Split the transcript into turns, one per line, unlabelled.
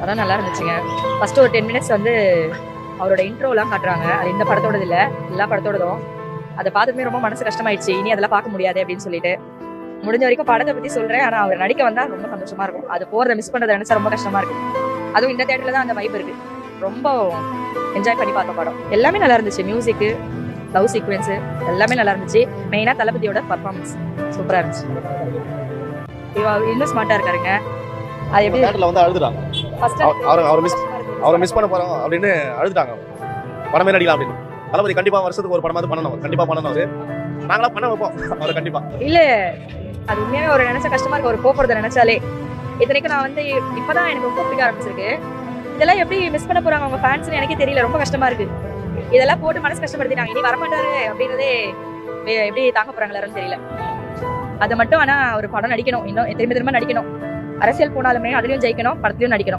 அதான் நல்லா இருந்துச்சுங்க. ஃபர்ஸ்ட் ஒரு 10 மினிட்ஸ் வந்து அவரோட இன்ட்ரோலாம் காட்டுறாங்க. அது இந்த படத்தோடது இல்ல, எல்லா படத்தோடதும். அதை பார்த்ததுமே ரொம்ப மனசு கஷ்டமாயிடுச்சு. இனி அதெல்லாம் பார்க்க முடியாது அப்படின்னு சொல்லிட்டு. முடிஞ்ச வரைக்கும் படத்தை பத்தி சொல்றேன். ஆனா அவர் நடிக்க வந்தா ரொம்ப சந்தோஷமா இருக்கும். அது போறத மிஸ் பண்றதை நினைச்சா ரொம்ப கஷ்டமா இருக்கு. அதுவும் இந்த தியேட்டர்ல தான் அந்த வைப் இருக்கு. ரொம்ப என்ஜாய் பண்ணி பார்த்த படம். எல்லாமே நல்லா இருந்துச்சு. மியூசிக், லவ் சீக்வென்ஸ் எல்லாமே நல்லா இருந்துச்சு. மெயினா தளபதியோட பர்ஃபார்மன்ஸ் சூப்பரா இருந்துச்சு. இன்னும் ஸ்மார்ட்டா இருக்காருங்க. அது எப்படி
தியேட்டர்ல வந்து அழுதுறாங்க.
ஃபர்ஸ்ட்
அவரை மிஸ் பண்ண போறோம் அப்படின்னு அழுதுட்டாங்க. படமே நடிக்கலாம் அப்படின்னு. தளபதி கண்டிப்பா வருஷத்துக்கு ஒரு படமாவது பண்ணணும். கண்டிப்பா பண்ணணும். அவரு நாங்களா பண்ண வைப்போம் அவரை கண்டிப்பா.
இல்ல அது உண்மையாவே ஒரு நினைச்ச கஷ்டமா இருக்கு. ஒரு போறத நினைச்சாலே. இத்தனைக்கும் நான் வந்து இப்பதான் எனக்கு ரொம்ப பிடிக்க ஆரம்பிச்சிருக்கு. இதெல்லாம் எப்படி மிஸ் பண்ண போறாங்க அவங்க ஃபேன்ஸ்னு எனக்கே தெரியல. ரொம்ப கஷ்டமா இருக்கு. இதெல்லாம் போட்டு மனசு கஷ்டப்படுத்திட்டாங்க. இனி வரமாட்டாரு அப்படின்றதே எப்படி தாங்க போறாங்களான்னு தெரியல. அதை மட்டும் ஆனா ஒரு படம் நடிக்கணும். இன்னும் திரும்ப திரும்ப நடிக்கணும். அரசியல் போனாலுமே அதுலயும் ஜெயிக்கணும், படத்துலயும் நடிக்கணும்.